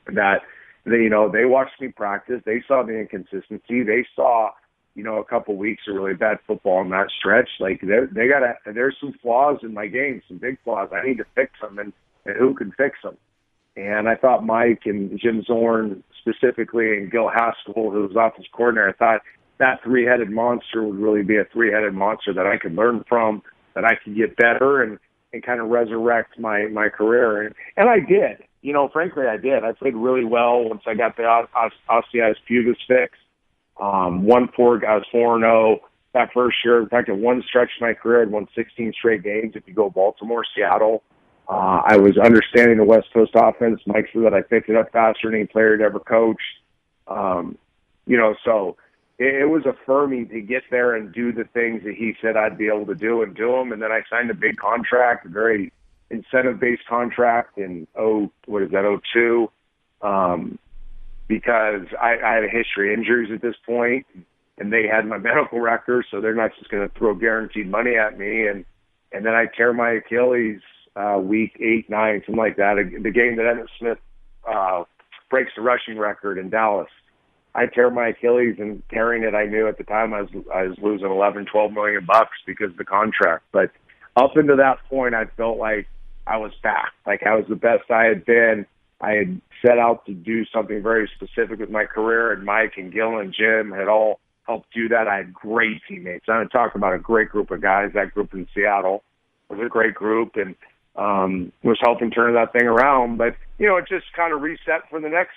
That they watched me practice. They saw the inconsistency. They saw, a couple weeks of really bad football in that stretch. Like, there's some flaws in my game, some big flaws. I need to fix them, and who can fix them? And I thought Mike and Jim Zorn specifically, and Gil Haskell, who was offensive coordinator, I thought that three-headed monster would really be a three-headed monster that I could learn from, that I could get better and kind of resurrect my career. And I did. Frankly, I did. I played really well once I got the osteitis pubis fixed. I was 4-0 that first year. In fact, at one stretch of my career, I'd won 16 straight games. If you go Baltimore, Seattle, I was understanding the West Coast offense. Mike said that I picked it up faster than any player had ever coached. So it was affirming to get there and do the things that he said I'd be able to do and do them. And then I signed a big contract, a very incentive-based contract in 2002, because I had a history of injuries at this point, and they had my medical record, so they're not just going to throw guaranteed money at me. And then I tear my Achilles week 8, 9, something like that. The game that Emmitt Smith breaks the rushing record in Dallas. I tear my Achilles, and tearing it, I knew at the time I was losing 11, 12 million bucks because of the contract. But up until that point, I felt like I was back, like I was the best I had been. I had set out to do something very specific with my career, and Mike and Gil and Jim had all helped do that. I had great teammates. I'm talking about a great group of guys. That group in Seattle was a great group, and was helping turn that thing around. But, it just kind of reset for the next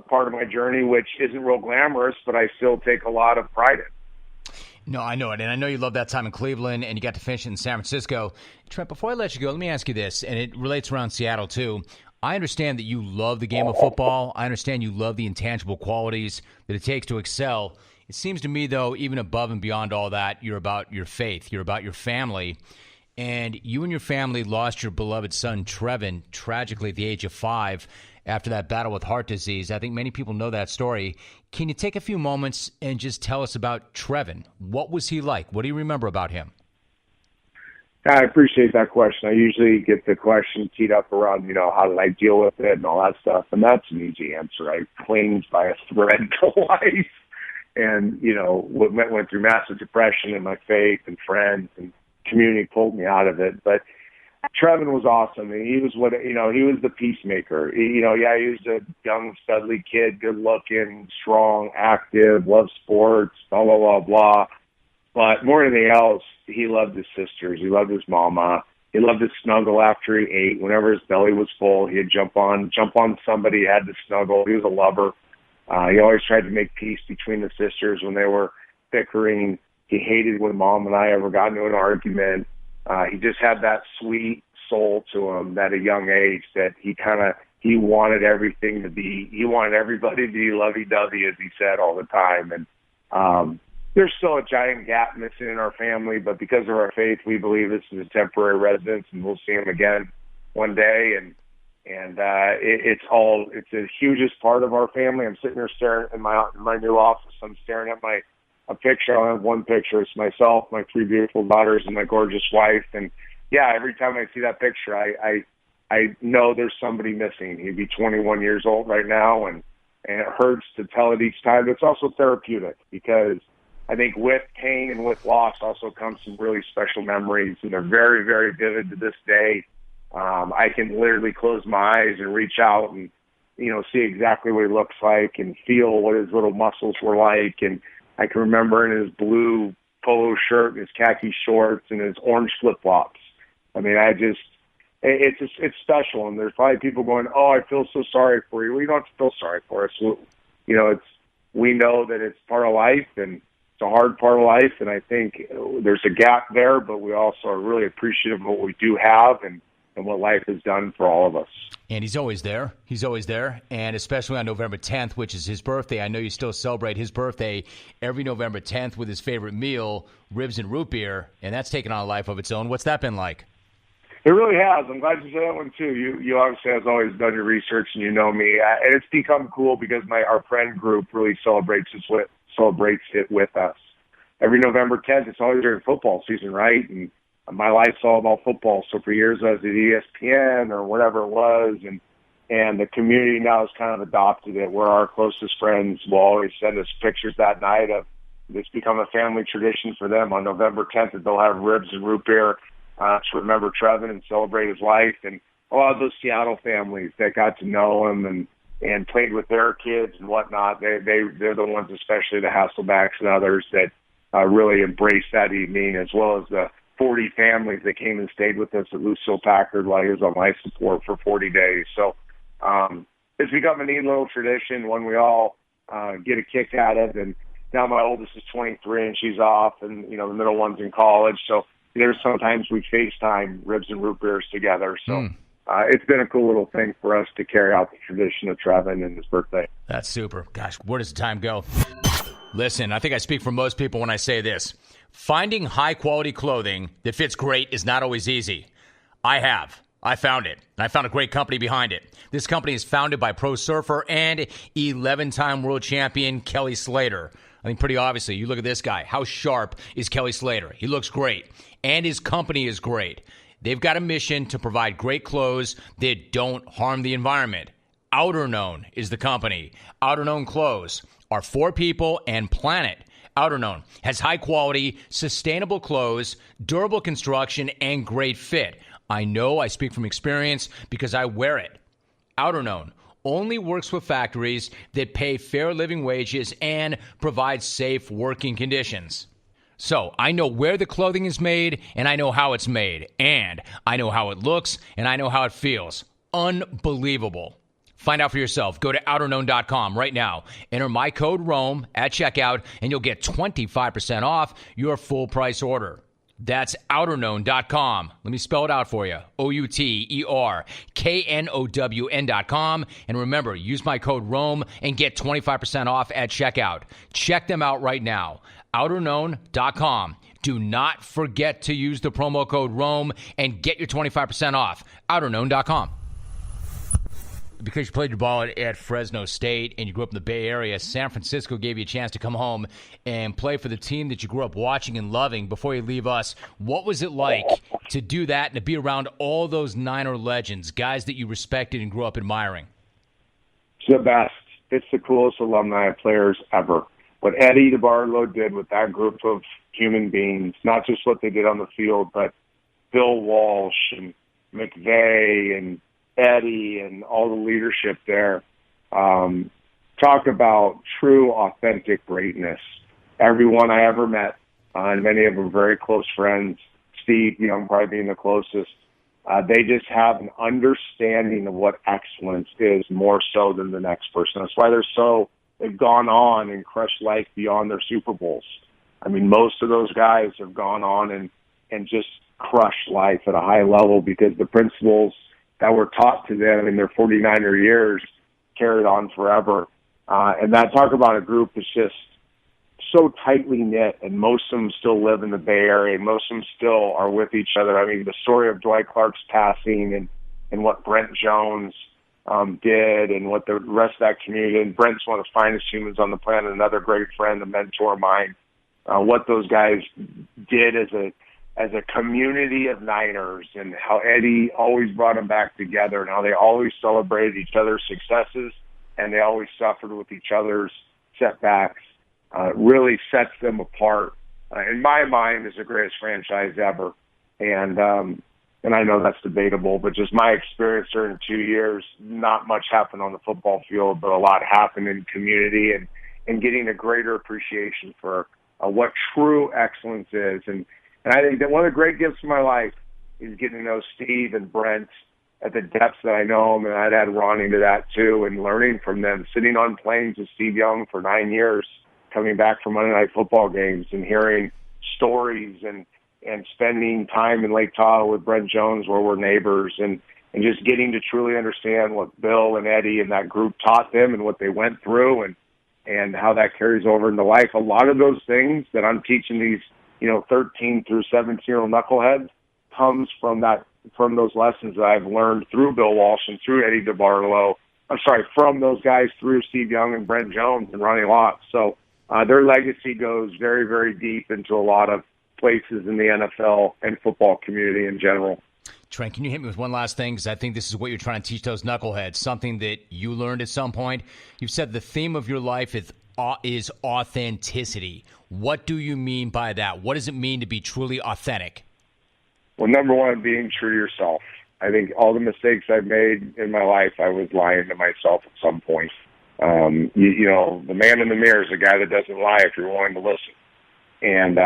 part of my journey, which isn't real glamorous, but I still take a lot of pride in. No, I know it, and I know you love that time in Cleveland, and you got to finish it in San Francisco. Trent, before I let you go, let me ask you this, and it relates around Seattle too. I understand that you love the game of football. I understand you love the intangible qualities that it takes to excel. It seems to me, though, even above and beyond all that, you're about your faith. You're about your family. And you and your family lost your beloved son, Trevin, tragically at the age of 5 after that battle with heart disease. I think many people know that story. Can you take a few moments and just tell us about Trevin? What was he like? What do you remember about him? I appreciate that question. I usually get the question teed up around, how did I deal with it and all that stuff. And that's an easy answer. I clinged by a thread to life and, went through massive depression, and my faith and friends and community pulled me out of it. But Trevin was awesome. He was he was the peacemaker. He was a young, studly kid, good looking, strong, active, loved sports, blah, blah, blah, blah. But more than anything else, he loved his sisters. He loved his mama. He loved to snuggle after he ate. Whenever his belly was full, he'd jump on somebody he had to snuggle. He was a lover. He always tried to make peace between the sisters when they were bickering. He hated when Mom and I ever got into an argument. He just had that sweet soul to him at a young age that he wanted everything to be, he wanted everybody to be lovey-dovey, as he said all the time. And there's still a giant gap missing in our family, but because of our faith, we believe this is a temporary residence and we'll see him again one day. And it's the hugest part of our family. I'm sitting here staring in my new office. I'm staring at a picture. I have one picture. It's myself, my 3 beautiful daughters, and my gorgeous wife. And yeah, every time I see that picture, I know there's somebody missing. He'd be 21 years old right now, and it hurts to tell it each time. But it's also therapeutic because I think with pain and with loss also comes some really special memories, and they're very, very vivid to this day. I can literally close my eyes and reach out and, see exactly what he looks like and feel what his little muscles were like. And I can remember in his blue polo shirt and his khaki shorts and his orange flip-flops. I mean, it's special. And there's probably people going, oh, I feel so sorry for you. Well, you don't have to feel sorry for us. We know that it's part of life, and It's a hard part of life, and I think there's a gap there, but we also are really appreciative of what we do have and what life has done for all of us. And he's always there. He's always there. And especially on November 10th, which is his birthday. I know you still celebrate his birthday every November 10th with his favorite meal, ribs and root beer. And that's taken on a life of its own. What's that been like? It really has. I'm glad you said that one, too. You obviously, as always, done your research, and you know me. And it's become cool because our friend group really celebrates it with us. Every November 10th, it's always during football season, right? And my life's all about football. So for years I was at ESPN or whatever it was, and the community now has kind of adopted it, where our closest friends will always send us pictures that night of it's become a family tradition for them on November 10th that they'll have ribs and root beer to remember Trevin and celebrate his life. And a lot of those Seattle families that got to know him and played with their kids and whatnot, they're the ones, especially the Hasselbacks and others, that really embraced that evening, as well as the 40 families that came and stayed with us at Lucille Packard while he was on life support for 40 days. So it's become a neat little tradition, one we all get a kick out of. And now my oldest is 23 and she's off, and the middle one's in college. So there's sometimes we FaceTime ribs and root beers together. So it's been a cool little thing for us to carry out the tradition of Trevin and his birthday. That's super. Gosh, where does the time go? Listen, I think I speak for most people when I say this. Finding high-quality clothing that fits great is not always easy. I found it, and I found a great company behind it. This company is founded by pro surfer and 11-time world champion Kelly Slater. I think pretty obviously, you look at this guy. How sharp is Kelly Slater? He looks great, and his company is great. They've got a mission to provide great clothes that don't harm the environment. Outerknown is the company. Outerknown clothes are for people and planet. Outerknown has high-quality, sustainable clothes, durable construction, and great fit. I know I speak from experience because I wear it. Outerknown only works with factories that pay fair living wages and provide safe working conditions. So I know where the clothing is made, and I know how it's made, and I know how it looks, and I know how it feels. Unbelievable. Find out for yourself. Go to outerknown.com right now. Enter my code ROAM at checkout, and you'll get 25% off your full price order. That's outerknown.com. Let me spell it out for you. outerknown.com. And remember, use my code ROAM and get 25% off at checkout. Check them out right now. outerknown.com. Do not forget to use the promo code ROAM and get your 25% off. outerknown.com. Because you played your ball at Fresno State and you grew up in the Bay Area, San Francisco gave you a chance to come home and play for the team that you grew up watching and loving before you leave us. What was it like to do that and to be around all those Niner legends, guys that you respected and grew up admiring? It's the best. It's the coolest alumni players ever. What Eddie DeBartolo did with that group of human beings, not just what they did on the field, but Bill Walsh and McVay and Eddie and all the leadership there. Talk about true, authentic greatness. Everyone I ever met, and many of them very close friends, Steve Young probably being the closest, they just have an understanding of what excellence is more so than the next person. That's why they've gone on and crushed life beyond their Super Bowls. I mean, most of those guys have gone on and just crushed life at a high level because the principles that were taught to them in their 49er years carried on forever. And that talk about a group that's just so tightly knit, and most of them still live in the Bay Area, and most of them still are with each other. I mean, the story of Dwight Clark's passing and what Brent Jones did and what the rest of that community, and Brent's one of the finest humans on the planet, another great friend, a mentor of mine, what those guys did as a community of Niners, and how Eddie always brought them back together, and how they always celebrated each other's successes and they always suffered with each other's setbacks, really sets them apart. In my mind, is the greatest franchise ever. And I know that's debatable, but just my experience during 2 years, not much happened on the football field, but a lot happened in community and getting a greater appreciation for what true excellence is. And I think that one of the great gifts of my life is getting to know Steve and Brent at the depths that I know them, and I'd add Ronnie to that too, and learning from them, sitting on planes with Steve Young for 9 years, coming back from Monday Night Football games and hearing stories and spending time in Lake Tahoe with Brent Jones where we're neighbors and just getting to truly understand what Bill and Eddie and that group taught them and what they went through and how that carries over into life. A lot of those things that I'm teaching these, 13 through 17-year-old knuckleheads comes from those lessons that I've learned through Bill Walsh and through Eddie DeBartolo. From those guys through Steve Young and Brent Jones and Ronnie Lott. So their legacy goes very, very deep into a lot of places in the NFL and football community in general. Trent, can you hit me with one last thing? Because I think this is what you're trying to teach those knuckleheads, something that you learned at some point. You've said the theme of your life is authenticity. What do you mean by that? What does it mean to be truly authentic? Well, number one, being true to yourself. I think all the mistakes I've made in my life, I was lying to myself at some point. The man in the mirror is a guy that doesn't lie if you're willing to listen. And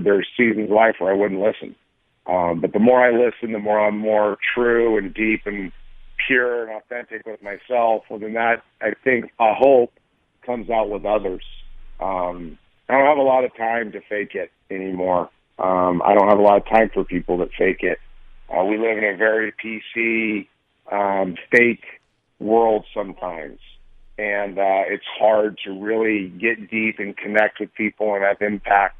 there's seasons of life where I wouldn't listen. But the more I listen, the more I'm more true and deep and pure and authentic with myself. Well, then that, I think, I hope, comes out with others. I don't have a lot of time to fake it anymore. I don't have a lot of time for people that fake it. We live in a very PC, fake world sometimes. And it's hard to really get deep and connect with people and have impact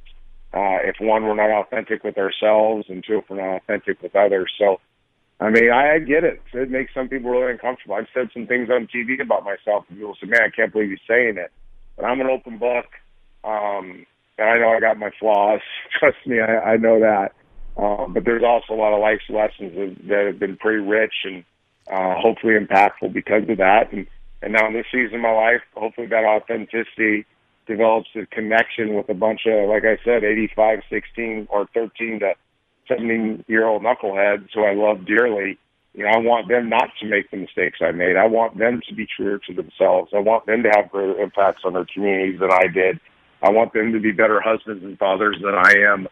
if, one, we're not authentic with ourselves, and two, if we're not authentic with others. So, I get it. It makes some people really uncomfortable. I've said some things on TV about myself, and people say, man, I can't believe you're saying it. But I'm an open book, and I know I got my flaws. Trust me, I know that. But there's also a lot of life lessons that have been pretty rich and hopefully impactful because of that. And now in this season of my life, hopefully that authenticity develops a connection with a bunch of, like I said, 85, 16, or 13 to 17-year-old knuckleheads who I love dearly. I want them not to make the mistakes I made. I want them to be truer to themselves. I want them to have greater impacts on their communities than I did. I want them to be better husbands and fathers than I am.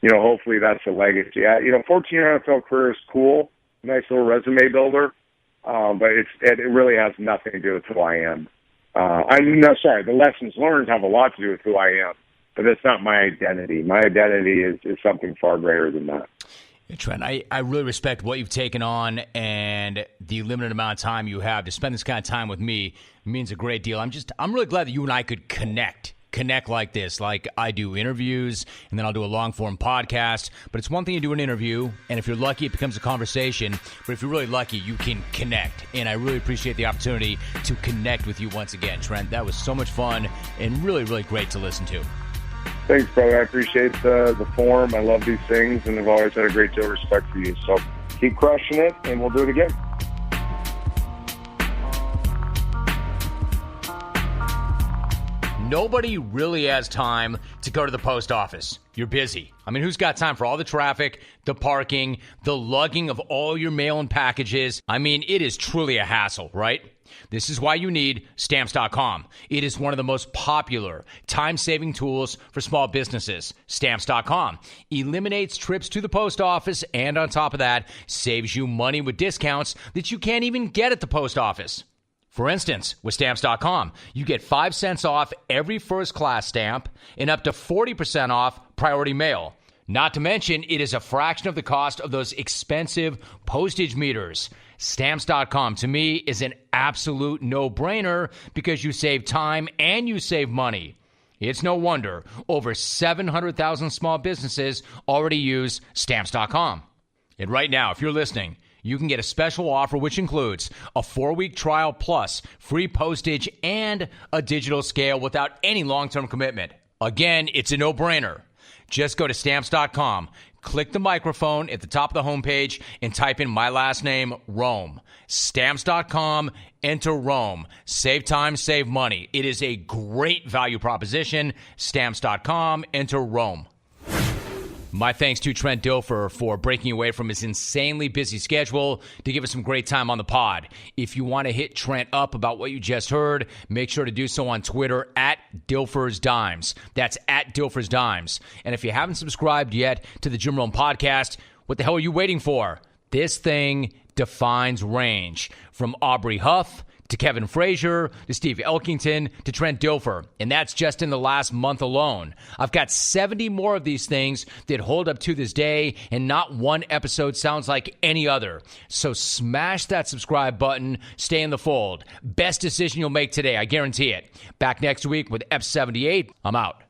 Hopefully that's a legacy. 14-year NFL career is cool, nice little resume builder, but it really has nothing to do with who I am. The lessons learned have a lot to do with who I am, but it's not my identity. My identity is something far greater than that. Yeah, Trent, I really respect what you've taken on and the limited amount of time you have to spend this kind of time with me. It means a great deal. I'm really glad that you and I could connect like this. Like, I do interviews, and then I'll do a long-form podcast. But it's one thing to do an interview, and if you're lucky, it becomes a conversation. But if you're really lucky, you can connect. And I really appreciate the opportunity to connect with you once again, Trent. That was so much fun and really, really great to listen to. Thanks, brother. I appreciate the forum. I love these things, and I've always had a great deal of respect for you. So keep crushing it, and we'll do it again. Nobody really has time to go to the post office. You're busy. Who's got time for all the traffic, the parking, the lugging of all your mail and packages? It is truly a hassle, right? This is why you need Stamps.com. It is one of the most popular time-saving tools for small businesses. Stamps.com eliminates trips to the post office, and on top of that, saves you money with discounts that you can't even get at the post office. For instance, with Stamps.com, you get 5 cents off every first-class stamp and up to 40% off priority mail. Not to mention, it is a fraction of the cost of those expensive postage meters. Stamps.com, to me, is an absolute no-brainer because you save time and you save money. It's no wonder over 700,000 small businesses already use Stamps.com. And right now, if you're listening, you can get a special offer which includes a 4-week trial plus free postage and a digital scale without any long-term commitment. Again, it's a no-brainer. Just go to Stamps.com, click the microphone at the top of the homepage, and type in my last name, Rome. Stamps.com, enter Rome. Save time, save money. It is a great value proposition. Stamps.com, enter Rome. My thanks to Trent Dilfer for breaking away from his insanely busy schedule to give us some great time on the pod. If you want to hit Trent up about what you just heard, make sure to do so on Twitter at Dilfer's Dimes. That's at Dilfer's Dimes. And if you haven't subscribed yet to the Jim Rome podcast, what the hell are you waiting for? This thing defines range. From Aubrey Huff to Kevin Frazier, to Steve Elkington, to Trent Dilfer. And that's just in the last month alone. I've got 70 more of these things that hold up to this day, and not one episode sounds like any other. So smash that subscribe button. Stay in the fold. Best decision you'll make today. I guarantee it. Back next week with F78. I'm out.